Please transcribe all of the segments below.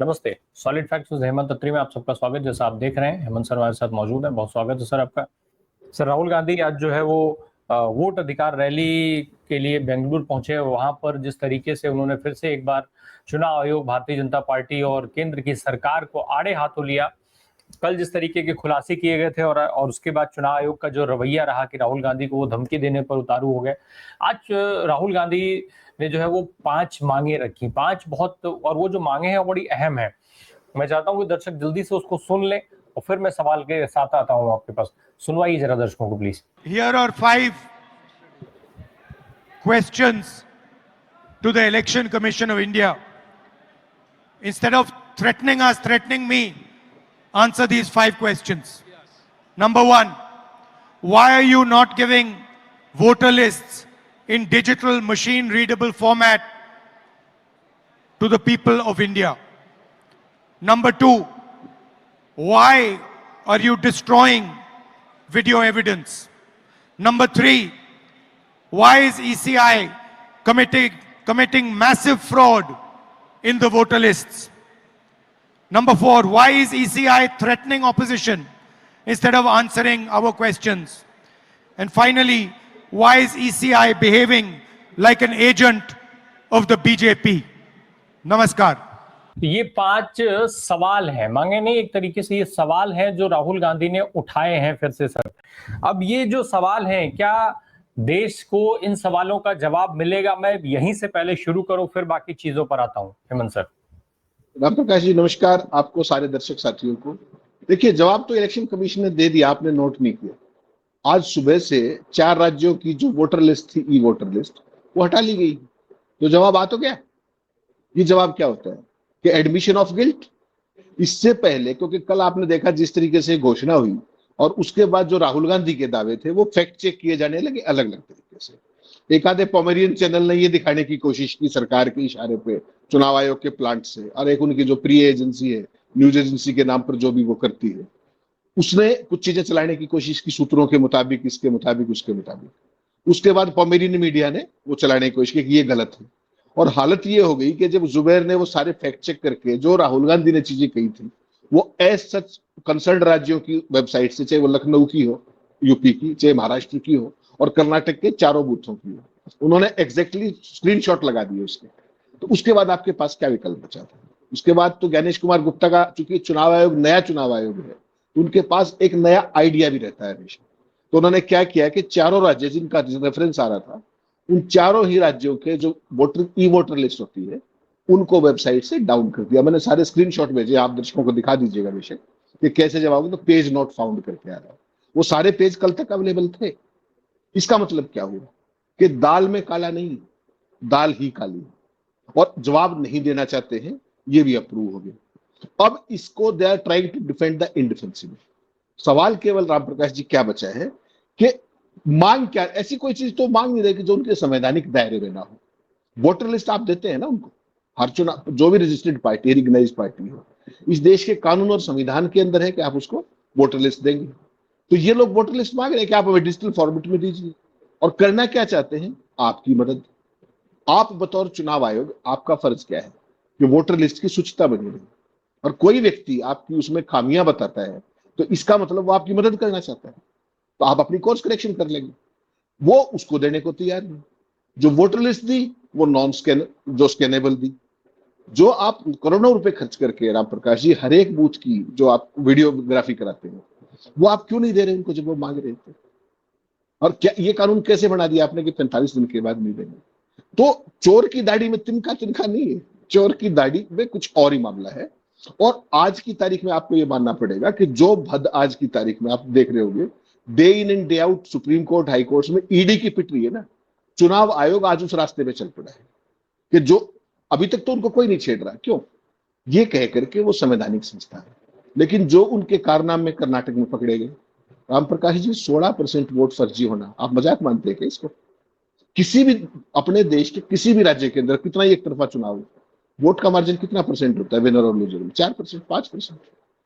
नमस्ते। Solid facts with Hemant अत्री में आप सबका स्वागत। जैसा आप देख रहे हैं हेमंत सर हमारे साथ मौजूद है। बहुत स्वागत है सर आपका। सर राहुल गांधी आज जो है वो वोट अधिकार रैली के लिए बेंगलुरु पहुंचे। वहां पर जिस तरीके से उन्होंने फिर से एक बार चुनाव आयोग, भारतीय जनता पार्टी और केंद्र की सरकार को आड़े हाथों लिया। कल जिस तरीके के खुलासे किए गए थे और उसके बाद चुनाव आयोग का जो रवैया रहा कि राहुल गांधी को वो धमकी देने पर उतारू हो गए। आज राहुल गांधी ने जो है वो 5 मांगे रखी, 5 बहुत, और वो जो मांगे हैं बड़ी अहम है। मैं चाहता हूँ कि दर्शक जल्दी से उसको सुन लें और फिर मैं सवाल के साथ आता हूँ आपके पास। सुनवाइए जरा दर्शकों को please. Here are 5 questions to the Election Commission of India. Instead of threatening us, threatening me, answer these 5 questions. Number 1, why are you not giving voter lists in digital machine readable format to the people of India? Number 2, why are you destroying video evidence? Number 3, why is ECI committing massive fraud in the voter lists? Number 4, why is ECI threatening opposition instead of answering our questions? And finally, why is ECI behaving like an agent of the BJP? Namaskar. ये 5 सवाल हैं, मांगे नहीं, एक तरीके से ये सवाल हैं जो राहुल गांधी ने उठाए हैं फिर से सर। अब ये जो सवाल हैं, क्या देश को इन सवालों का जवाब मिलेगा? मैं यहीं से पहले शुरू करूं, फिर बाकी चीजों पर आता हूं। हेमंत सर। राम प्रकाश जी नमस्कार, आपको सारे दर्शक साथियों को। देखिए, जवाब तो इलेक्शन कमीशन ने दे दिया, आपने नोट नहीं किया। आज सुबह से 4 राज्यों की जो वोटर लिस्ट थी, ई वोटर लिस्ट, वो हटा ली गई। तो जवाब आ तो गया। ये जवाब क्या होता है कि एडमिशन ऑफ गिल्ट। इससे पहले, क्योंकि कल आपने देखा जिस तरीके से घोषणा हुई और उसके बाद जो राहुल गांधी के दावे थे वो फैक्ट चेक किए जाने लगे अलग अलग तरीके से। एक आधे पोमेरियन चैनल ने ये दिखाने की कोशिश की सरकार के इशारे पे चुनाव आयोग के प्लांट से, और एक उनकी जो प्रिय एजेंसी है, न्यूज एजेंसी के नाम पर जो भी वो करती है, उसने कुछ चीजें चलाने की कोशिश की सूत्रों के मुताबिक, इसके मुताबिक, उसके मुताबिक। उसके बाद पोमेरियन मीडिया ने वो चलाने की कोशिश की कि ये गलत है। और हालत ये हो गई कि जब जुबैर ने वो सारे फैक्ट चेक करके जो राहुल गांधी ने चीजें कही थी वो एज सच कंसर्न राज्यों की वेबसाइट से, चाहे वो लखनऊ की हो, यूपी की, चाहे महाराष्ट्र की हो, और कर्नाटक के चारों बूथों की हो, उन्होंने एग्जैक्टली स्क्रीनशॉट लगा दिए उसके। तो उसके बाद आपके पास क्या विकल्प बचा था? उसके बाद तो ज्ञानेश कुमार गुप्ता का, चूंकि चुनाव आयोग नया चुनाव आयोग है, उनके पास एक नया आइडिया भी रहता है हमेशा। तो उन्होंने क्या किया कि चारों राज्य जिनका रेफरेंस आ रहा था, उन चारों ही राज्यों के जो वोटर ई वोटर लिस्ट होती है उनको वेबसाइट से डाउन कर दिया। मैंने सारे स्क्रीनशॉट भेजे, आप दर्शकों को दिखा दीजिएगा बेशक कि कैसे जवाब, तो पेज नॉट फाउंड करके आ रहा है। वो सारे पेज कल तक अवेलेबल थे। इसका मतलब क्या हुआ कि दाल में काला नहीं, दाल ही काली है, और जवाब नहीं देना चाहते हैं, ये भी अप्रूव हो गया। अब इसको they are trying to defend the indefensible. सवाल केवल राम प्रकाश जी क्या बचा है कि मांग क्या, ऐसी कोई चीज तो मांग नहीं रहे कि जो उनके संवैधानिक दायरे में ना हो। वोटर लिस्ट आप देते हैं ना उनको, हर चुनाव, जो भी रजिस्टर्ड पार्टी, रिकग्नाइज पार्टी हो, इस देश के कानून और संविधान के अंदर है कि आप उसको वोटर लिस्ट देंगे। तो ये लोग वोटर लिस्ट मांग रहे हैं कि आप हमें डिजिटल फॉर्मेट में दीजिए। और करना क्या चाहते हैं? आपकी मदद। आप बतौर चुनाव आयोग, आपका फर्ज क्या है कि वोटर लिस्ट की शुचिता बनी रहे। और कोई व्यक्ति आपकी उसमें खामियां बताता है तो इसका मतलब वो आपकी मदद करना चाहता है, तो आप अपनी कोर्स करेक्शन कर लेंगे। वो उसको देने को तैयार नहीं। जो वोटर लिस्ट दी वो नॉन स्कैन, जो स्कैनेबल दी। जो आप करोड़ों रुपए खर्च करके राम प्रकाश जी हर एक बूथ की जो आप वीडियोग्राफी कराते हैं, वो आप क्यों नहीं दे रहे उनको जब वो मांग रहे थे? और क्या ये कानून कैसे बना दिया आपने कि 45 दिन के बाद नहीं देंगे? तो चोर की दाढ़ी में तिनका तिनका नहीं है, चोर की दाढ़ी में कुछ और ही मामला है। और आज की तारीख में आपको ये मानना पड़ेगा कि जो भद आज की तारीख में आप देख रहे होंगे, day in and day out supreme court, high court में ईडी की पिट रही है ना, चुनाव आयोग आज उस रास्ते पे चल पड़ा है कि जो अभी तक तो उनको कोई नहीं छेड़ रहा। क्यों? ये कह करके वो संवैधानिक संस्था है, लेकिन जो उनके कारनामे में कर्नाटक में पकड़े गए, राम प्रकाश जी 16% वोट फर्जी होना, आप मजाक मानते हैं क्या इसको? किसी भी अपने देश के किसी भी राज्य के अंदर कितना ही एक तरफा चुनाव हो, वोट का मार्जिन कितना परसेंट होता है विनर और लूजर में? 4%, 5%,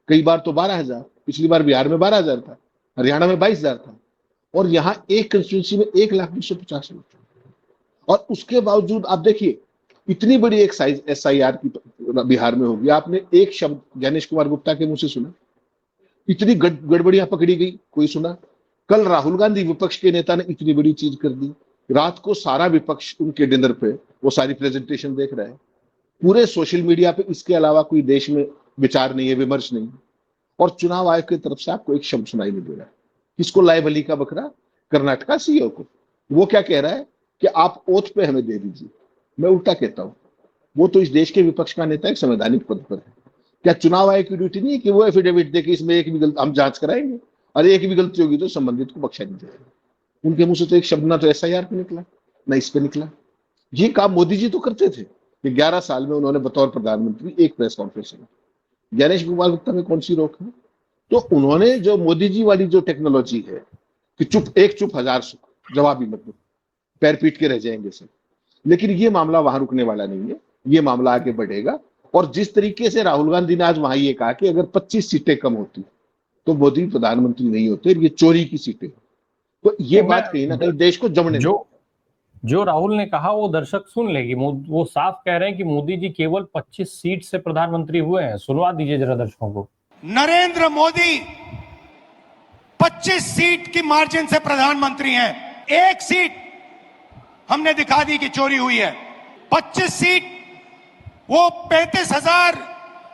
कई बार तो 12,000। पिछली बार बिहार में 12,000 था, हरियाणा में 22,000 था, और यहाँ एक कंस्टिट्यूंसी में 1,250,000 वोट। और उसके बावजूद आप देखिए इतनी बड़ी एक साइज SIR की बिहार में होगी, आपने एक शब्द ज्ञानेश कुमार गुप्ता के मुंह से सुना? इतनी गड़बड़ियां पकड़ी गई, कोई सुना? कल राहुल गांधी विपक्ष के नेता ने इतनी बड़ी चीज कर दी, रात को सारा विपक्ष उनके डिनर पे वो सारी प्रेजेंटेशन देख रहा है, पूरे सोशल मीडिया पे इसके अलावा कोई देश में विचार नहीं है, विमर्श नहीं है, और चुनाव आयोग की तरफ से आपको एक शब्द सुनाई नहीं दे रहा है। किसको लाए बली का बकरा? कर्नाटका CEO को। वो क्या कह रहा है कि आप ओथ पे हमें दे दीजिए। मैं उल्टा कहता हूं, वो तो इस देश के विपक्ष का नेता एक संवैधानिक पद पर है। क्या चुनाव आयोग की ड्यूटी नहीं है कि वो एफिडेविट दे के इसमें एक भी गलती हम जांच कराएंगे, और एक भी गलती होगी तो संबंधित को बख्शा नहीं जाएगा? उनके मुंह से तो एक शब्द ना तो SIR पे निकला, ना इस पे निकला। ये काम मोदी जी तो करते थे कि 11 साल में उन्होंने बतौर प्रधानमंत्री एक प्रेस कॉन्फ्रेंस में। ज्ञानेश कुमार गुप्ता में कौन सी रोक है? तो उन्होंने जो मोदी जी वाली जो टेक्नोलॉजी है कि चुप हजार सुख, जवाब ही मत दो, पैर पीट के रह जाएंगे सब। लेकिन ये मामला वहां रुकने वाला नहीं है, ये मामला आगे बढ़ेगा। और जिस तरीके से राहुल गांधी ने आज वहां ये कहा कि अगर 25 सीटें कम होती तो मोदी प्रधानमंत्री नहीं होते, ये चोरी की सीटें, तो ये बात कहीं ना कहीं देश को जमने जो राहुल ने कहा वो दर्शक सुन लेगी। वो साफ कह रहे हैं कि मोदी जी केवल 25 सीट से प्रधानमंत्री हुए हैं। सुनवा दीजिए जरा दर्शकों को। नरेंद्र मोदी 25 सीट की मार्जिन से प्रधानमंत्री हैं। एक सीट हमने दिखा दी कि चोरी हुई है। 25 सीट वो 35,000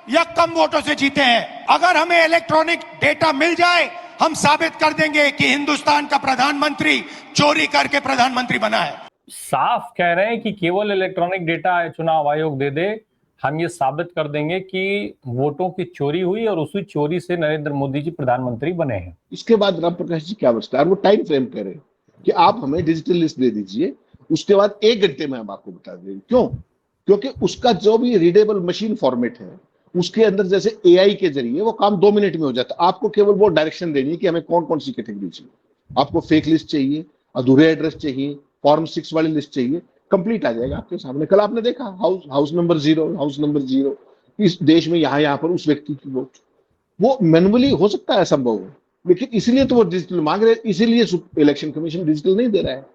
या कम वोटों से जीते हैं। अगर हमें इलेक्ट्रॉनिक डेटा मिल जाए, हम साबित कर देंगे कि हिंदुस्तान का प्रधानमंत्री चोरी करके प्रधानमंत्री बना है। साफ कह रहे हैं कि केवल इलेक्ट्रॉनिक डेटा चुनाव आयोग दे दे, हम ये साबित कर देंगे कि वोटों की चोरी हुई और उसी चोरी से नरेंद्र मोदी जी प्रधानमंत्री बने हैं। इसके बाद राम प्रकाश जी क्या बचता है? वो टाइम फ्रेम कह रहे हैं कि आप हमें डिजिटल लिस्ट दे दीजिए, उसके बाद 1 घंटे में हम आपको बता देंगे। क्यों? क्योंकि उसका जो भी रीडेबल मशीन फॉर्मेट है, उसके अंदर जैसे AI के जरिए वो काम 2 मिनट में हो जाता है। आपको केवल वो डायरेक्शन देनी है कि हमें कौन कौन सी कैटेगरी चाहिए। आपको फेक लिस्ट चाहिए, अधूरे एड्रेस चाहिए, फॉर्म 6 वाली लिस्ट चाहिए, कंप्लीट आ जाएगा आपके सामने। कल आपने देखा हाउस नंबर 0 इस देश में यहाँ पर उस व्यक्ति की वोट, वो मैनुअली हो सकता है संभव हो, लेकिन इसलिए तो वो डिजिटल मांग रहे, इसीलिए इलेक्शन कमीशन डिजिटल नहीं दे रहा है।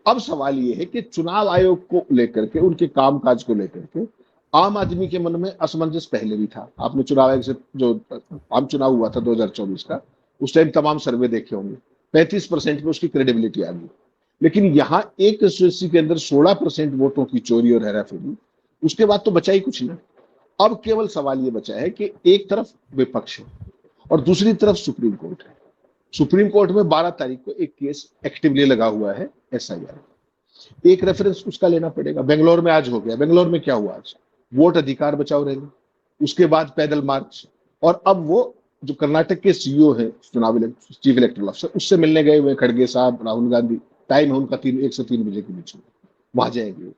अब सवाल ये है कि चुनाव आयोग को लेकर के, उनके कामकाज को लेकर के आम आदमी के मन में असमंजस पहले भी था। आपने चुनाव आयोग से जो आम चुनाव हुआ था 2024 का, उस टाइम तमाम सर्वे देखे होंगे, 35% में उसकी क्रेडिबिलिटी आ गई। लेकिन यहाँ एक कंस्टिट्यूंसी के अंदर 16% वोटों की चोरी और हेराफेरी, उसके बाद तो बचा ही कुछ नहीं। अब केवल सवाल ये बचा है कि एक तरफ विपक्ष है और दूसरी तरफ सुप्रीम कोर्ट है। सुप्रीम कोर्ट में 12 तारीख को एक केस एक्टिवली लगा हुआ है SIR, एक रेफरेंस उसका लेना पड़ेगा। बेंगलोर में आज हो गया। बेंगलोर में क्या हुआ आज? वोट अधिकार बचाओ रैली, उसके बाद पैदल मार्च, और अब वो जो कर्नाटक के CEO है, चीफ इलेक्टोरल ऑफिसर, उससे मिलने गए हुए खड़गे साहब, राहुल गांधी। टाइम है उनका 1 से 3 बजे के बीच में, वहां जाएंगे।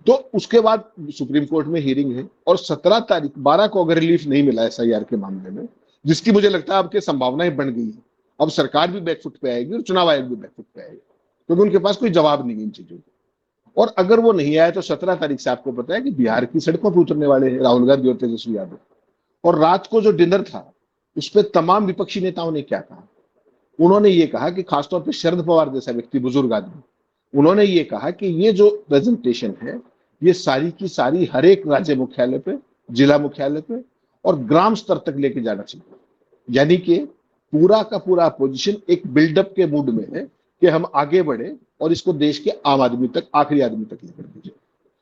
तो उसके बाद सुप्रीम कोर्ट में हियरिंग है, और 17 तारीख 12 को अगर रिलीफ नहीं मिला SIR के मामले में, जिसकी मुझे लगता है आपके संभावनाएं बन गई है, अब सरकार भी बैकफुट पे आएगी और चुनाव आयोग भी बैकफुट पे आएगा, क्योंकि उनके पास कोई जवाब नहीं है इन चीजों का। और अगर वो नहीं आया तो 17 तारीख से आपको पता है कि बिहार की सड़कों पर उतरने वाले हैं राहुल गांधी और तेजस्वी यादव। और रात को जो डिनर था, उस पर तमाम विपक्षी नेताओं ने क्या कहा? उन्होंने ये कहा कि खासतौर पर शरद पवार जैसा व्यक्ति, बुजुर्ग आदमी, उन्होंने ये कहा कि ये जो प्रेजेंटेशन है, ये सारी की सारी हर एक राज्य मुख्यालय पे, जिला मुख्यालय पे और ग्राम स्तर तक लेके जाना चाहिए। यानी कि पूरा का पूरा अपोजिशन एक बिल्डअप के मूड में है कि हम आगे बढ़े और इसको देश के आम आदमी तक, आखिरी आदमी तक लेकर भेजे।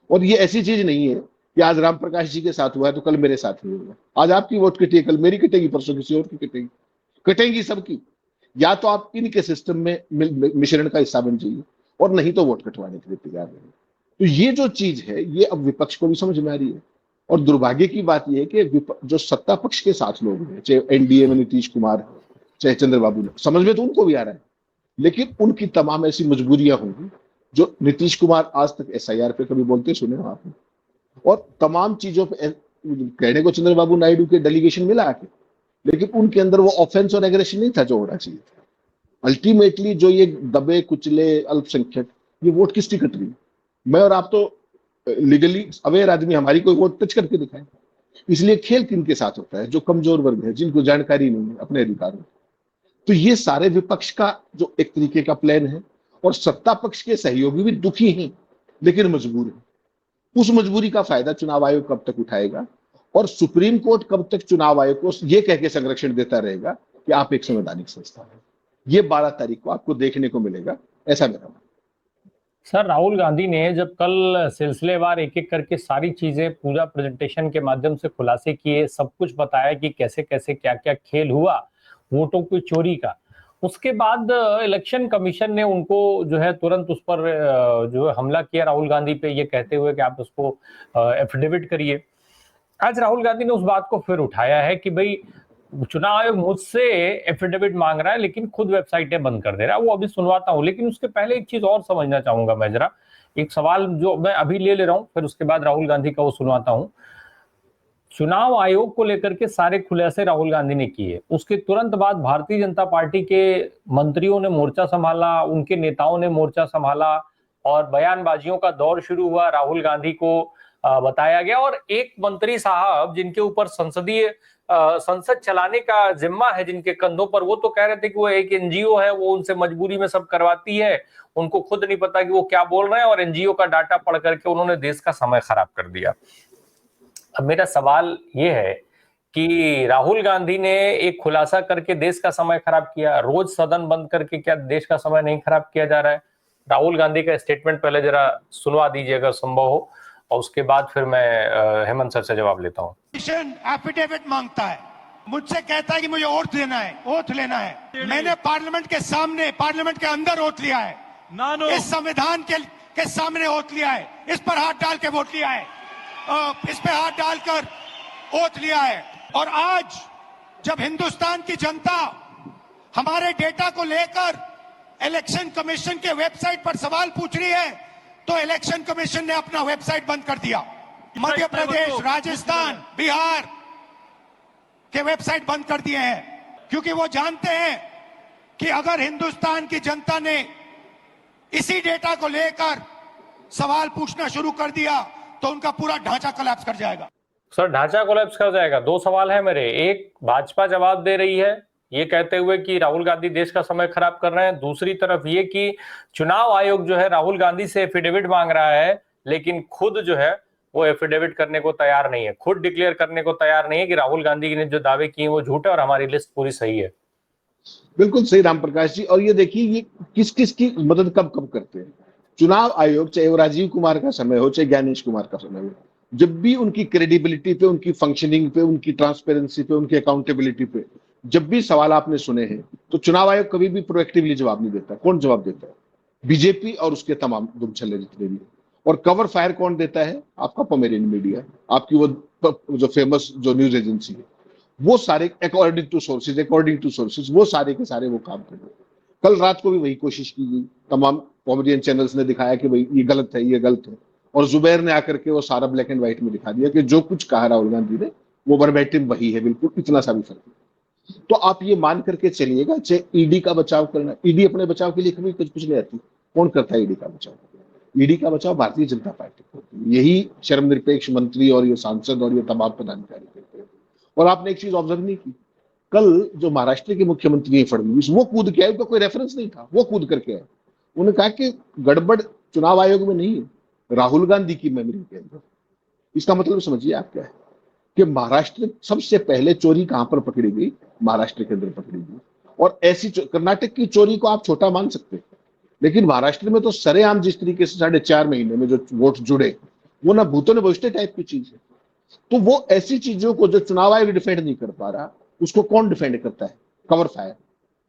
और ये ऐसी चीज नहीं है कि आज राम प्रकाश जी के साथ हुआ है तो कल मेरे साथ ही होगा। आज आपकी वोट कटेगी, कल मेरी कटेगी, परसों किसी और की कटेगी, कटेंगी सबकी। या तो आप इनके सिस्टम में मिश्रण का हिस्सा बन जाइए, और नहीं तो वोट कटवाने के लिए तैयार रहिए। तो ये जो चीज है, ये अब विपक्ष को भी समझ में आ रही है। और दुर्भाग्य की बात यह है कि जो सत्ता पक्ष के साथ लोग हैं, चाहे NDA में नीतीश कुमार, चाहे चंद्रबाबू, समझ में तो उनको भी आ रहा है, लेकिन उनकी तमाम ऐसी मजबूरियां होंगी जो नीतीश कुमार आज तक SIR पे कभी बोलते सुने हो आपने, और तमाम चीजों पे कहने को चंद्रबाबू नायडू के डेलीगेशन मिला आके, लेकिन उनके अंदर वो ऑफेंस और एग्रेशन नहीं था जो होना चाहिए था। अल्टीमेटली जो ये दबे कुचले अल्पसंख्यक, ये वोट किसकी कट रही है? मैं और आप तो लीगली अवेयर आदमी, हमारी कोई वोट टच करके दिखाए। इसलिए खेल किनके साथ होता है? जो कमजोर वर्ग है, जिनको जानकारी नहीं है अपने अधिकारों। तो ये सारे विपक्ष का जो एक तरीके का प्लान है, और सत्ता पक्ष के सहयोगी भी दुखी हैं लेकिन मजबूर हैं। उस मजबूरी का फायदा चुनाव आयोग कब तक उठाएगा और सुप्रीम कोर्ट कब तक चुनाव आयोग को ये कह के संरक्षण देता रहेगा कि आप एक संवैधानिक संस्था है। ये 12 तारीख को आपको देखने को मिलेगा, ऐसा मेरा मानना। सर, राहुल गांधी ने जब कल सिलसिलेवार एक एक करके सारी चीजें पूरा प्रेजेंटेशन के माध्यम से खुलासे किए, सब कुछ बताया कि कैसे कैसे क्या क्या खेल हुआ वोटों की चोरी का, उसके बाद इलेक्शन कमीशन ने उनको जो है तुरंत उस पर जो है हमला किया राहुल गांधी पे, ये कहते हुए कि आप उसको एफिडेविट करिए। आज राहुल गांधी ने उस बात को फिर उठाया है कि भाई चुनाव आयोग मुझसे एफिडेविट मांग रहा है लेकिन खुद वेबसाइटें बंद कर दे रहा है। वो अभी सुनवाता हूं, लेकिन उसके पहले एक चीज और समझना चाहूंगा मैं जरा, एक सवाल जो मैं अभी ले रहा हूं, फिर उसके बाद राहुल गांधी का वो सुनवाता हूं। चुनाव आयोग को लेकर के सारे खुलासे राहुल गांधी ने किए, उसके तुरंत बाद भारतीय जनता पार्टी के मंत्रियों ने मोर्चा संभाला, उनके नेताओं ने मोर्चा संभाला और बयानबाजियों का दौर शुरू हुआ। राहुल गांधी को बताया गया और एक मंत्री साहब जिनके ऊपर संसद चलाने का जिम्मा है जिनके कंधों पर, वो तो कह रहे थे कि वो एक एनजीओ है, वो उनसे मजबूरी में सब करवाती है, उनको खुद नहीं पता कि वो क्या बोल रहे हैं और एनजीओ का डाटा पढ़ करके उन्होंने देश का समय खराब कर दिया। अब मेरा सवाल ये है कि राहुल गांधी ने एक खुलासा करके देश का समय खराब किया, रोज सदन बंद करके क्या देश का समय नहीं खराब किया जा रहा है? राहुल गांधी का स्टेटमेंट पहले जरा सुनवा दीजिए अगर संभव हो, और उसके बाद फिर मैं हेमंत सर से जवाब लेता हूँ। एफिडेविट मांगता है, मुझसे कहता है कि मुझे ओथ लेना है। मैंने पार्लियामेंट के सामने, पार्लियामेंट के अंदर ओथ लिया है, इस संविधान के सामने ओथ लिया है, इस पर हाथ डाल के वोट लिया है, इस पे हाथ डालकर ओथ लिया है। और आज जब हिंदुस्तान की जनता हमारे डेटा को लेकर इलेक्शन कमीशन के वेबसाइट पर सवाल पूछ रही है, तो इलेक्शन कमीशन ने अपना वेबसाइट बंद कर दिया। मध्य प्रदेश, राजस्थान, बिहार के वेबसाइट बंद कर दिए हैं, क्योंकि वो जानते हैं कि अगर हिंदुस्तान की जनता ने इसी डेटा को लेकर सवाल पूछना शुरू कर दिया तो उनका पूरा ढांचा कोलैप्स कर जाएगा। सर, ढांचा कोलैप्स कर जाएगा? दो सवाल है मेरे। एक, भाजपा जवाब दे रही है ये कहते हुए कि राहुल गांधी देश का समय खराब कर रहे हैं, दूसरी तरफ ये कि चुनाव आयोग जो है राहुल गांधी से एफिडेविट मांग रहा है, लेकिन खुद जो है वो एफिडेविट करने को तैयार नहीं है, खुद डिक्लेयर करने को तैयार नहीं है कि राहुल गांधी ने जो दावे किए वो झूठ है और हमारी लिस्ट पूरी सही है। बिल्कुल सही राम प्रकाश जी। और ये देखिए ये किस किस की मदद कब कब करते हैं। चुनाव आयोग, चाहे वो राजीव कुमार का समय हो चाहे ज्ञानेश कुमार का समय हो, जब भी उनकी क्रेडिबिलिटी पे, उनकी फंक्शनिंग पे, उनकी ट्रांसपेरेंसी पे, उनकी अकाउंटेबिलिटी पे जब भी सवाल आपने सुने हैं, तो चुनाव आयोग कभी भी प्रोएक्टिवली जवाब नहीं देता। कौन जवाब देता है? बीजेपी और उसके तमाम दुमछल्ले जितने भी। और कवर फायर कौन देता है? आपका पोमेरियन मीडिया, आपकी वो जो फेमस जो न्यूज एजेंसी है, वो सारे अकॉर्डिंग टू सोर्सेज वो सारे के सारे वो काम कर रहे हैं। कल रात को भी वही कोशिश की गई, तमाम कॉमेडियन चैनल्स ने दिखाया कि भाई ये गलत है, ये गलत है, और जुबैर ने आकर के वो सारा ब्लैक एंड व्हाइट में दिखा दिया कि जो कुछ कहा राहुल गांधी ने वो वर्बैटिम वही है, बिल्कुल इतना सा भी फर्क नहीं। तो आप ये मान करके चलिएगा, चाहे ईडी का बचाव करना, ईडी अपने बचाव के लिए कभी कुछ नहीं आती। कौन करता है ईडी का बचाव? ईडी का बचाव भारतीय जनता पार्टी को, यही शर्मनिरपेक्ष मंत्री और ये सांसद और ये तमाम पदाधिकारी करते हैं। और आपने एक चीज ऑब्जर्व नहीं की, कल जो महाराष्ट्र के मुख्यमंत्री हैं फडणवीस, वो कूद के आए, उनका कोई रेफरेंस नहीं था, वो कूद करके आए। उन्होंने कहा कि गड़बड़ चुनाव आयोग में नहीं है, राहुल गांधी की मेमोरी के अंदर। इसका मतलब समझिए आप क्या है कि महाराष्ट्र सबसे पहले चोरी कहां पर पकड़ी गई? महाराष्ट्र के अंदर पकड़ी गई। और ऐसी कर्नाटक की चोरी को आप छोटा मान सकते हैं, लेकिन महाराष्ट्र में तो सरेआम जिस तरीके से 4.5 महीने में जो वोट जुड़े, वो ना भूतों ने भविष्य टाइप की चीज है। तो वो ऐसी चीजों को जो चुनाव आयोग डिफेंड नहीं कर पा रहा, उसको कौन डिफेंड करता है? Cover fire.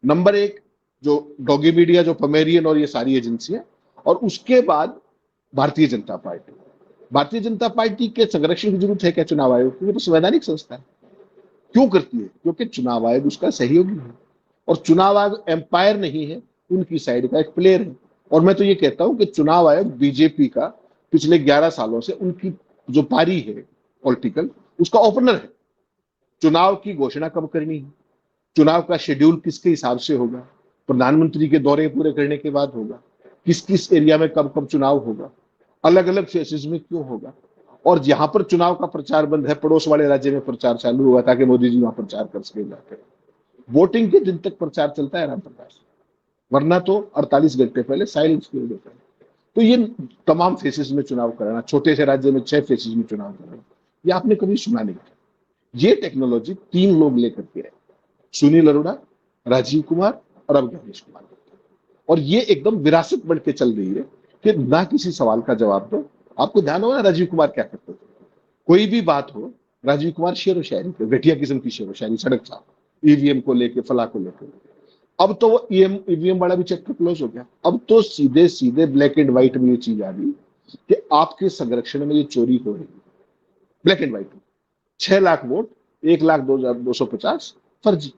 नंबर एक जो डॉगी मीडिया, जो पोमेरियन और ये सारी एजेंसियां, और उसके बाद भारतीय जनता पार्टी। भारतीय जनता पार्टी के संरक्षण की जरूरत है क्या चुनाव आयोग की? वो तो संवैधानिक संस्था है। क्यों करती है? क्योंकि चुनाव आयोग उसका सहयोगी है, और चुनाव आयोग एम्पायर नहीं है, उनकी साइड का एक प्लेयर है। और मैं तो ये कहता हूं कि चुनाव आयोग बीजेपी का पिछले 11 सालों से उनकी जो पारी है पॉलिटिकल, उसका ओपनर है। चुनाव की घोषणा कब करनी है, चुनाव का शेड्यूल किसके हिसाब से होगा, प्रधानमंत्री के दौरे पूरे करने के बाद होगा, किस किस एरिया में कब कब चुनाव होगा, अलग अलग फेसेस में क्यों होगा, और जहां पर चुनाव का प्रचार बंद है पड़ोस वाले राज्य में प्रचार चालू हुआ ताकि मोदी जी वहां प्रचार कर सके जाकर। वोटिंग के दिन तक प्रचार चलता है राम प्रकाश, वरना तो 48 घंटे पहले साइलेंस पीरियड होता है। तो ये तमाम फेसेस में चुनाव कराना, छोटे से राज्य में 6 फेसेस में चुनाव कराना, ये आपने कभी सुना नहीं। ये टेक्नोलॉजी 3 लोग लेकर के आए, सुनील अरोड़ा, राजीव कुमार और अब गणेश कुमार। और ये एकदम विरासत बढ़ के चल रही है कि ना किसी सवाल का जवाब दो। आपको ध्यान होगा राजीव कुमार क्या करते थे, कोई भी बात हो राजीव कुमार शेर व शायरी थे, घटिया किस्म की शेर व शायरी, सड़क साहब, ईवीएम को लेके, फला को लेकर। अब तो वो ईवीएम वाला भी चैप्टर क्लोज हो गया। अब तो सीधे सीधे ब्लैक एंड व्हाइट में ये चीज आ गई कि आपके संरक्षण में ये चोरी हो रही है। ब्लैक एंड व्हाइट में 6 लाख वोट, 1,02,250 फर्जी,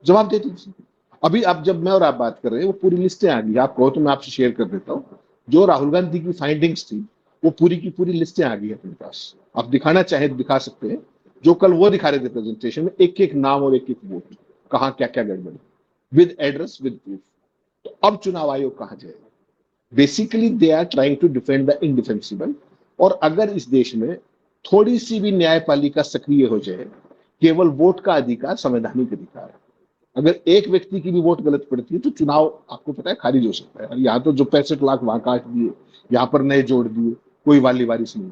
जवाब दे दीजिए। अभी अब जब मैं और आप बात कर रहे हैं, वो पूरी लिस्टें आ गई, आप कहो तो मैं आपसे शेयर कर देता हूँ। जो राहुल गांधी की फाइंडिंग्स थी, वो पूरी की पूरी लिस्टें आ गई अपने पास। आप दिखाना चाहे तो दिखा सकते हैं, जो कल वो दिखा रहे थे प्रेजेंटेशन में, एक एक नाम और एक एक वोट, कहाँ क्या क्या गड़बड़, विद एड्रेस, विद प्रूफ। तो अब चुनाव आयोग कहाँ जाएगा? Basically they are trying to defend the indefensible. और अगर इस देश में थोड़ी सी भी न्यायपालिका सक्रिय हो जाए, केवल वोट का अधिकार संवैधानिक अधिकार है। अगर एक व्यक्ति की भी वोट गलत पड़ती है तो चुनाव आपको पता है खारिज हो सकता है। यहाँ तो जो 65 लाख वहां काट दिए, यहाँ पर नए जोड़ दिए, कोई वाली वारिस नहीं।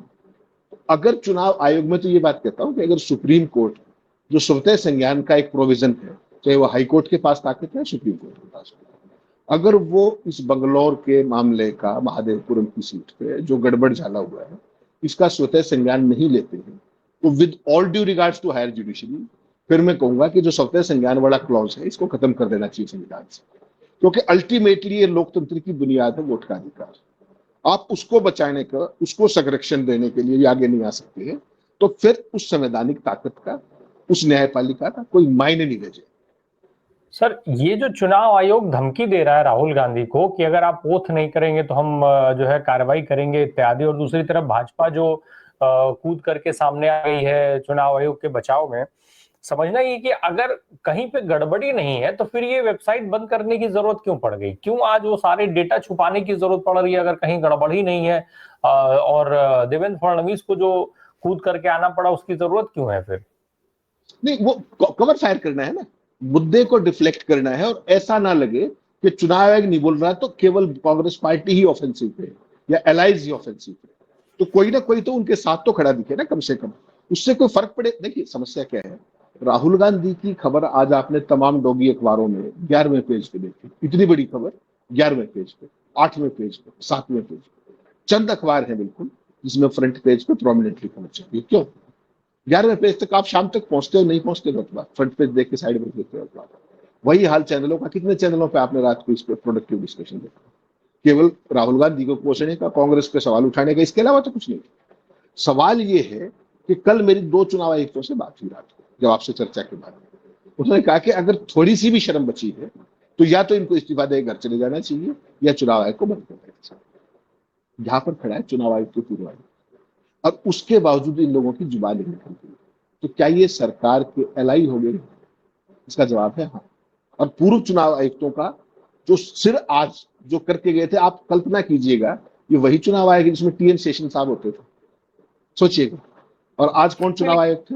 अगर चुनाव आयोग में, तो ये बात कहता हूं कि अगर सुप्रीम कोर्ट, जो स्वतः संज्ञान का एक प्रोविजन है, चाहे वो हाई कोर्ट के पास ताकत है, सुप्रीम कोर्ट के पास, अगर वो इस बंगलौर के मामले का, महादेवपुरम की सीट पे जो गड़बड़ झाला हुआ है, इसका स्वतः संज्ञान नहीं लेते हैं, तो with all due regards to higher judiciary, फिर मैं कहूंगा कि जो स्वतः संज्ञान वाला क्लॉज है, इसको खत्म कर देना चाहिए संविधान से। क्योंकि अल्टीमेटली ये लोकतंत्र की बुनियाद है, वोट का अधिकार। आप उसको बचाने का, उसको संरक्षण देने के लिए आगे नहीं आ सकते हैं, तो फिर उस संवैधानिक ताकत का, उस न्यायपालिका का कोई मायने नहीं रह जाए। सर, ये जो चुनाव आयोग धमकी दे रहा है राहुल गांधी को कि अगर आप ओथ नहीं करेंगे तो हम जो है कार्रवाई करेंगे इत्यादि, और दूसरी तरफ भाजपा जो कूद करके सामने आ गई है चुनाव आयोग के बचाव में, समझना ये कि अगर कहीं पे गड़बड़ी नहीं है तो फिर ये वेबसाइट बंद करने की जरूरत क्यों पड़ गई? क्यों आज वो सारे डेटा छुपाने की जरूरत पड़ रही है अगर कहीं गड़बड़ी नहीं है? और देवेंद्र फडणवीस को जो कूद करके आना पड़ा उसकी जरूरत क्यों है फिर? नहीं, वो कवर फायर करना है ना, मुद्दे को डिफ्लेक्ट करना है, और ऐसा ना लगे कि चुनाव आयोग नहीं बोल रहा तो केवल कांग्रेस पार्टी ही ऑफेंसिव पे या एलाइज ही ऑफेंसिव पे। तो कोई ना कोई तो उनके साथ तो खड़ा दिखे ना, कम से कम उससे कोई फर्क पड़े। देखिए समस्या क्या है, राहुल गांधी की खबर आज आपने तमाम डोगी अखबारों में 11वें पेज पे देखी, इतनी बड़ी खबर 11वें पेज पे, 8वें पेज पे, 7वें पेज पे। चंद अखबार है बिल्कुल जिसमें फ्रंट पेज पे प्रोमिनेंटली खबर चाहिए। क्यों? 11वें पेज तक आप शाम तक पहुंचते हो, नहीं पहुंचते हो अखबार, फ्रंट पेज देख के साइड में देखते हो अखबार। वही हाल चैनलों का, कितने चैनलों पे आपने रात को इस पर प्रोडक्टिव डिस्कशन देखा? केवल राहुल गांधी को कोसने का, कांग्रेस पे सवाल उठाने का, इसके अलावा तो कुछ नहीं। सवाल ये है कि कल मेरी 2 चुनाव आयुक्तों से बात हुई रात को, जब आपसे चर्चा के बाद उन्होंने कहा कि अगर थोड़ी सी भी शर्म बची है तो या तो इनको इस्तीफा दे घर चले जाना चाहिए या चुनाव आयोग को बंद कर देना चाहिए। यहां पर खड़ा है चुनाव आयोग के पूर्व आयुक्त, अब उसके बावजूद इन लोगों की जुबान नहीं निकलती। तो क्या ये सरकार के एलाई हो गए? इसका जवाब है हाँ। और पूर्व चुनाव आयुक्तों का जो सिर आज जो करके गए थे, आप कल्पना कीजिएगा ये वही चुनाव आयोग जिसमें टीएन शेषन साहब होते थे, सोचिएगा। और आज कौन चुनाव आयोग थे?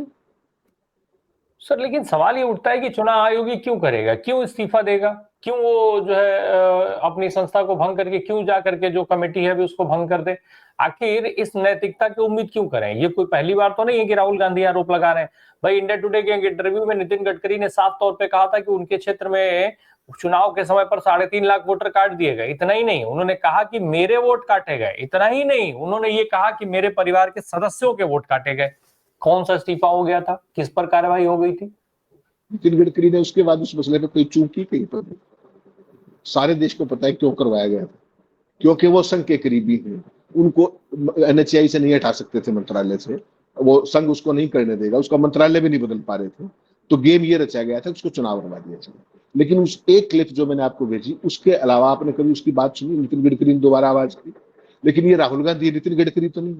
सर, लेकिन सवाल ये उठता है कि चुनाव आयोग ही क्यों करेगा, क्यों इस्तीफा देगा, क्यों वो जो है अपनी संस्था को भंग करके क्यों जा करके जो कमेटी है भी उसको भंग कर दे? आखिर इस नैतिकता की उम्मीद क्यों करें? ये कोई पहली बार तो नहीं है कि राहुल गांधी आरोप लगा रहे हैं। भाई, इंडिया टुडे के इंटरव्यू में नितिन गडकरी ने साफ तौर पे कहा था कि उनके क्षेत्र में चुनाव के समय पर 3.5 लाख वोटर काट दिए गए। इतना ही नहीं, उन्होंने कहा कि मेरे वोट काटे गए। इतना ही नहीं, उन्होंने ये कहा कि मेरे परिवार के सदस्यों के वोट काटे गए। कौन सा इस्तीफा हो गया था? किस पर कार्रवाई हो गई थी? नितिन गडकरी ने उसके बाद उस मसले पे कोई चूक की कहीं पर? सारे देश को पता है क्यों करवाया गया था, क्योंकि वो संघ के करीबी हैं। उनको एनएचआई से नहीं हटा सकते थे, मंत्रालय से, वो संघ उसको नहीं करने देगा, उसका मंत्रालय भी नहीं बदल पा रहे थे। तो गेम ये रचा गया था उसको चुनाव करवा दिया जाए। लेकिन उस एक क्लिप जो मैंने आपको भेजी, उसके अलावा आपने कभी उसकी बात सुनी? नितिन गडकरी ने दोबारा आवाज की। लेकिन ये राहुल गांधी, नितिन गडकरी तो नहीं,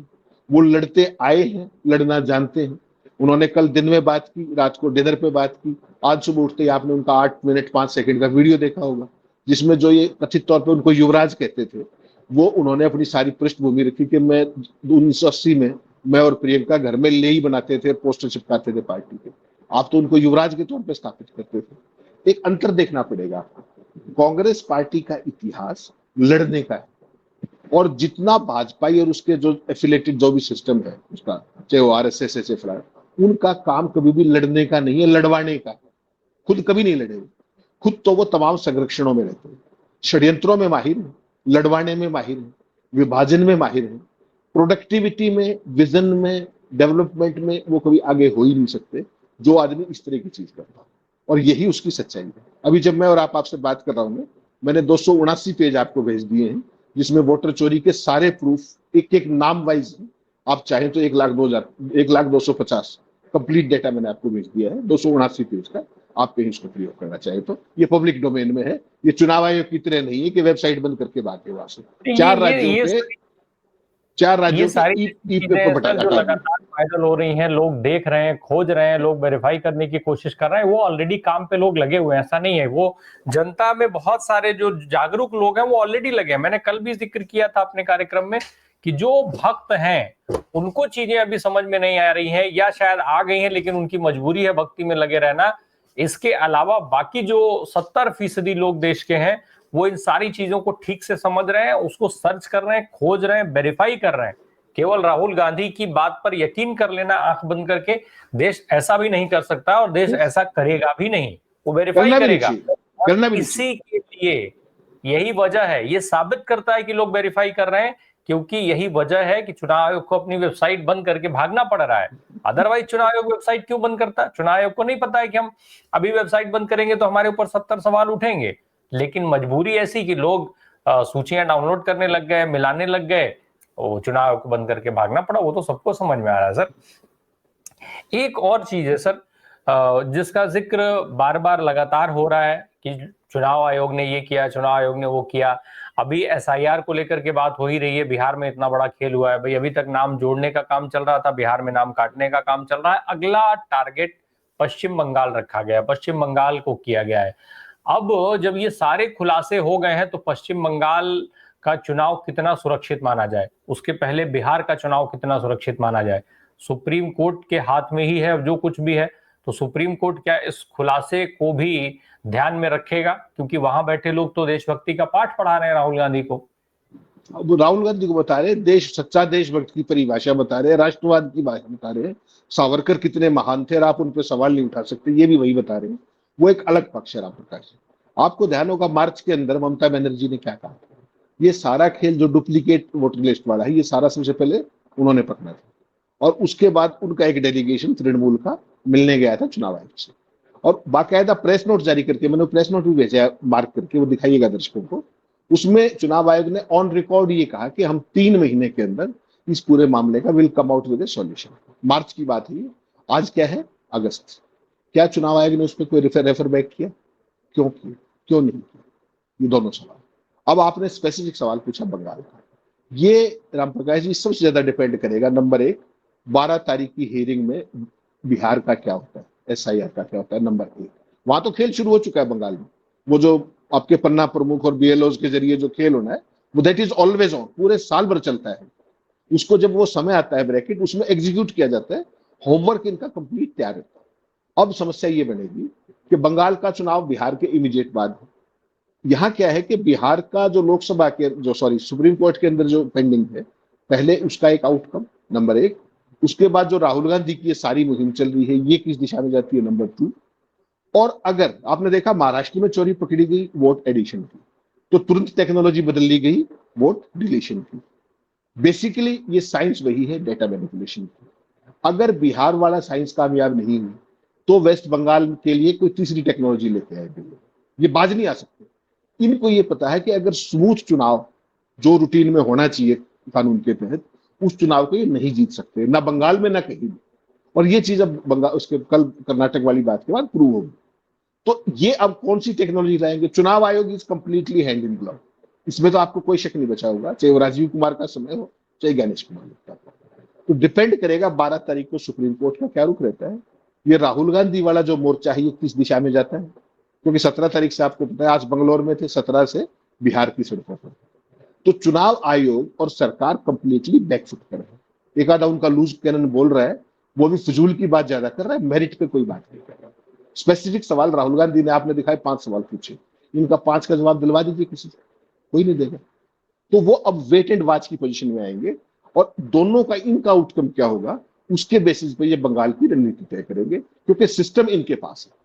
वो लड़ते आए हैं, लड़ना जानते हैं। उन्होंने कल दिन में बात की, रात को डिनर पे बात की, आज सुबह उठते ही आपने उनका 8 मिनट 5 सेकंड का वीडियो देखा होगा, जिसमें जो ये कथित तौर पे उनको युवराज कहते थे, वो उन्होंने अपनी सारी पृष्ठभूमि रखी कि मैं 1980 में मैं और प्रियंका घर में ले ही बनाते थे, पोस्टर चिपकाते थे पार्टी के। आप तो उनको युवराज के तौर पे स्थापित करते थे। एक अंतर देखना पड़ेगा आपको। कांग्रेस पार्टी का इतिहास लड़ने का है, और जितना भाजपाई और उसके जो एफिलेटेड जो भी सिस्टम है उसका, चाहे वो आरएसएस है, उनका काम कभी भी लड़ने का नहीं है, लड़वाने का। खुद कभी नहीं लड़ेंगे। खुद तो वो तमाम संरक्षणों में रहते हैं, षड्यंत्रों में माहिर है, लड़वाने में माहिर है, विभाजन में माहिर है, प्रोडक्टिविटी में, विजन में, डेवलपमेंट में वो कभी आगे हो ही नहीं सकते जो आदमी इस तरह की चीज करता है। और यही उसकी सच्चाई है। अभी जब मैं और आपसे बात कर रहा हूं, मैंने 279 पेज आपको भेज दिए हैं, जिसमें वोटर चोरी के सारे प्रूफ एक एक नाम वाइज है। आप चाहें तो 1,02,50 कंप्लीट डेटा मैंने आपको भेज दिया है, 279 पेज का। आप कहीं इसको प्रयोग करना चाहे तो ये पब्लिक डोमेन में है। ये चुनाव आयोग की तरह नहीं है कि वेबसाइट बंद करके भागे वहां से। चार राज्यों सारी के चीजें सर जो लगातार वायरल हो रही हैं, लोग देख रहे हैं, खोज रहे हैं, लोग वेरीफाई करने की कोशिश कर रहे हैं। वो ऑलरेडी काम पे लोग लगे हुए हैं, ऐसा नहीं है। वो जनता में बहुत सारे जो जागरूक लोग हैं वो ऑलरेडी लगे हैं। मैंने कल भी जिक्र किया था अपने कार्यक्रम में कि जो भक्त हैं उनको चीजें अभी समझ में नहीं आ रही हैं, या शायद आ गई हैं लेकिन उनकी मजबूरी है भक्ति में लगे रहना। इसके अलावा बाकी जो 70% लोग देश के हैं वो इन सारी चीजों को ठीक से समझ रहे हैं, उसको सर्च कर रहे हैं, खोज रहे हैं, वेरीफाई कर रहे हैं। केवल राहुल गांधी की बात पर यकीन कर लेना आंख बंद करके देश ऐसा भी नहीं कर सकता, और देश ऐसा करेगा भी नहीं। वो वेरीफाई करेगा। इसी के लिए यही वजह है, ये साबित करता है कि लोग वेरीफाई कर रहे हैं, क्योंकि यही वजह है कि चुनाव आयोग को अपनी वेबसाइट बंद करके भागना पड़ रहा है। अदरवाइज चुनाव आयोग वेबसाइट क्यों बंद करता है? चुनाव आयोग को नहीं पता है कि हम अभी वेबसाइट बंद करेंगे तो हमारे ऊपर 70 सवाल उठेंगे, लेकिन मजबूरी ऐसी कि लोग सूचियां डाउनलोड करने लग गए, मिलाने लग गए, वो चुनाव आयोग को बंद करके भागना पड़ा। वो तो सबको समझ में आ रहा है सर। एक और चीज है सर जिसका जिक्र बार बार लगातार हो रहा है कि चुनाव आयोग ने ये किया, चुनाव आयोग ने वो किया। अभी एसआईआर को लेकर के बात हो ही रही है। बिहार में इतना बड़ा खेल हुआ है भाई, अभी तक नाम जोड़ने का काम चल रहा था, बिहार में नाम काटने का काम चल रहा है। अगला टारगेट पश्चिम बंगाल रखा गया है, पश्चिम बंगाल को किया गया है। अब जब ये सारे खुलासे हो गए हैं तो पश्चिम बंगाल का चुनाव कितना सुरक्षित माना जाए, उसके पहले बिहार का चुनाव कितना सुरक्षित माना जाए? सुप्रीम कोर्ट के हाथ में ही है जो कुछ भी है। तो सुप्रीम कोर्ट क्या इस खुलासे को भी ध्यान में रखेगा? क्योंकि वहां बैठे लोग तो देशभक्ति का पाठ पढ़ा रहे हैं राहुल गांधी को। अब राहुल गांधी को बता रहे देश, सच्चा देशभक्त की परिभाषा बता रहे, राष्ट्रवाद की भाषा बता रहे, सावरकर कितने महान थे और आप उन पर सवाल नहीं उठा सकते, ये भी वही बता रहे हैं। वो एक अलग पक्ष है राम प्रकाश जी। आपको ध्यान होगा मार्च के अंदर ममता बनर्जी ने क्या कहा, ये सारा खेल जो डुप्लीकेट वोटर लिस्ट वाला है, ये सारा सबसे पहले उन्होंने पकड़ा था। और उसके बाद उनका एक डेलीगेशन तृणमूल का मिलने गया था चुनाव आयोग से, और बाकायदा प्रेस नोट जारी करके, मैंने प्रेस नोट भी भेजा मार्क करके, वो दिखाइएगा दर्शकों को। उसमें चुनाव आयोग ने ऑन रिकॉर्ड ये कहा कि हम 3 महीने के अंदर इस पूरे मामले का will come out with a solution. मार्च की बात है, आज क्या है? अगस्त। क्या चुनाव आयोग ने उस पर कोई रेफर बैक किया? क्यों किया, क्यों नहीं किया? ये दोनों सवाल। अब आपने स्पेसिफिक सवाल पूछा बंगाल का। ये राम प्रकाश जी सबसे ज्यादा डिपेंड करेगा, नंबर 1, 12 तारीख की हियरिंग में बिहार का क्या होता है, एसआईआर का क्या होता है, नंबर 1। वहां तो खेल शुरू हो चुका है बंगाल में। वो जो आपके पन्ना प्रमुख और बीएलओ के जरिए जो खेल होना है, वो दैट इज ऑलवेज ऑन, पूरे साल भर चलता है। उसको जब वो समय आता है ब्रैकेट, उसमें एग्जीक्यूट किया जाता है। होमवर्क इनका कंप्लीट तैयार रहता है। अब समस्या ये बनेगी कि बंगाल का चुनाव बिहार के इमीडिएट बाद है। यहाँ क्या है कि बिहार का जो लोकसभा के सुप्रीम कोर्ट के अंदर जो पेंडिंग है, पहले उसका एक आउटकम नंबर 1। उसके बाद जो राहुल गांधी की ये सारी मुहिम चल रही है, ये किस दिशा में जाती है, नंबर 2। और अगर आपने देखा महाराष्ट्र में चोरी पकड़ी गई वोट एडिशन की, तो तुरंत टेक्नोलॉजी बदल ली गई वोट डिलीशन की। बेसिकली ये साइंस वही है, डेटा मैनिपुलेशन की। अगर बिहार वाला साइंस कामयाब नहीं हुई तो वेस्ट बंगाल के लिए कोई तीसरी टेक्नोलॉजी लेके आएंगे। ये बाज नहीं आ सकते। इनको ये पता है कि अगर स्मूथ चुनाव जो रूटीन में होना चाहिए कानून के तहत, उस चुनाव को ये नहीं जीत सकते, ना बंगाल में ना कहीं भी। और ये चीज अब बंगाल, उसके कल कर्नाटक वाली बात के बाद प्रूव होगी। तो ये अब कौन सी टेक्नोलॉजी लाएंगे? चुनाव आयोग is completely hand in glove. इसमें तो आपको कोई शक नहीं बचा होगा, चाहे वो राजीव कुमार का समय हो, चाहे गणेश कुमार का। तो डिपेंड करेगा 12 तारीख को सुप्रीम कोर्ट का क्या रुख रहता है। ये राहुल गांधी वाला जो मोर्चा है, ये किस दिशा में जाता है? क्योंकि 17 तारीख से आपको पता है, आज बंगलोर में थे, 17 से बिहार की सड़कों पर। तो चुनाव आयोग और सरकार कंप्लीटली बैकफुट पर है। एक आधा उनका लूज कैनन बोल रहा है, वो भी फिजूल की बात ज्यादा कर रहा है, मेरिट पे कोई बात नहीं कर रहा। स्पेसिफिक सवाल राहुल गांधी ने, आपने दिखाए 5 सवाल पूछे, इनका 5 का जवाब दिलवा दीजिए किसी से, कोई नहीं देगा। तो वो अब वेट एंड वॉच की पोजीशन में आएंगे और दोनों का इनका आउटकम क्या होगा उसके बेसिस पे ये बंगाल की रणनीति तय करेंगे, क्योंकि सिस्टम इनके पास है।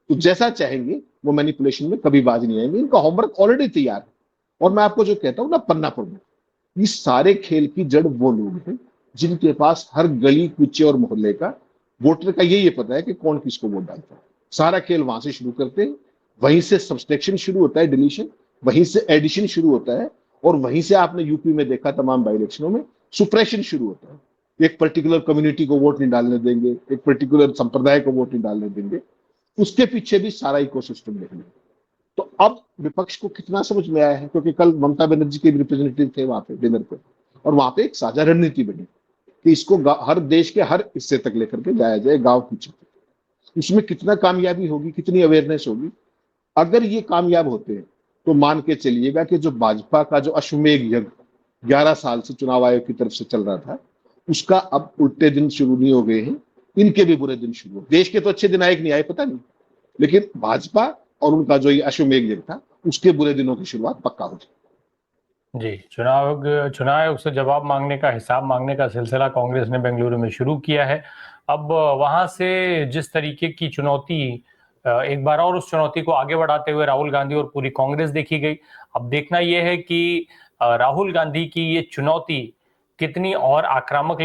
तो जैसा चाहेंगे वो मैनिपुलेशन में कभी बाज नहीं आएंगे। इनका होमवर्क ऑलरेडी तैयार है। और मैं आपको जो कहता हूं ना, पन्ना प्रमुख, इस सारे खेल की जड़ वो लोग हैं जिनके पास हर गली कूचे और मोहल्ले का वोटर का यही पता है कि कौन किसको वोट डालता है। सारा खेल वहां से शुरू करते हैं, वहीं से सब्सट्रैक्शन शुरू होता है, डिलीशन, वहीं से एडिशन शुरू होता है, और वहीं से आपने यूपी में देखा तमाम बाई इलेक्शनों में सुप्रेशन शुरू होता है। एक पर्टिकुलर कम्युनिटी को वोट नहीं डालने देंगे, एक पर्टिकुलर संप्रदाय को वोट नहीं डालने देंगे, उसके पीछे भी सारा इकोसिस्टम देखना। तो अब विपक्ष को कितना समझ में आया है, क्योंकि कल ममता बनर्जी के रिप्रेजेंटेटिव थे वहां पे डिनर पे, और वहां पे एक साझा रणनीति बनी कि इसको हर देश के हर हिस्से तक लेकर के जाया जाए, गांव पीछे। उसमें कितना कामयाबी होगी, कितनी अवेयरनेस होगी। अगर ये कामयाब होते हैं तो मान के चलिएगा कि जो भाजपा का जो अश्वमेध यज्ञ 11 साल से चुनाव आयोग की तरफ से चल रहा था, उसका अब उल्टे दिन शुरू नहीं हो गए हैं, इनके भी बुरे दिन शुरू हो। देश के तो अच्छे दिन आए कि नहीं आए पता नहीं, लेकिन भाजपा और उनका जो ये अश्वमेध यज्ञ था उसके बुरे दिनों की शुरुआत पक्का हो जाए। जी, चुनाव आयोग से जवाब मांगने का, हिसाब मांगने का सिलसिला कांग्रेस ने बेंगलुरु में शुरू किया है। अब वहां से जिस तरीके की चुनौती, एक बार और उस चुनौती को आगे बढ़ाते हुए राहुल गांधी और पूरी कांग्रेस देखी गई। अब देखना यह है कि राहुल गांधी की ये चुनौती कितनी और आक्रामक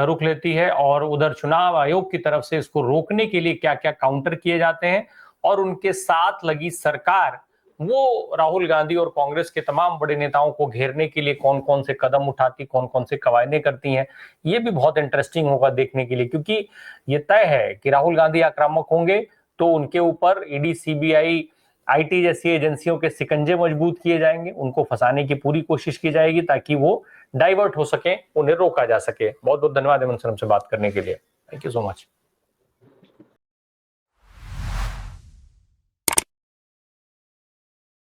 रुख लेती है, और उधर चुनाव आयोग की तरफ से इसको रोकने के लिए क्या क्या काउंटर किए जाते हैं, और उनके साथ लगी सरकार वो राहुल गांधी और कांग्रेस के तमाम बड़े नेताओं को घेरने के लिए कौन कौन से कदम उठाती, कौन कौन से कवायदे करती हैं। ये भी बहुत इंटरेस्टिंग होगा देखने के लिए, क्योंकि ये तय है कि राहुल गांधी आक्रामक होंगे तो उनके ऊपर ईडी, सीबीआई, आईटी जैसी एजेंसियों के सिकंजे मजबूत किए जाएंगे, उनको फंसाने की पूरी कोशिश की जाएगी ताकि वो डाइवर्ट हो सके, उन्हें रोका जा सके। बहुत बहुत धन्यवाद हेमंत सर हमसे बात करने के लिए। Thank you so much.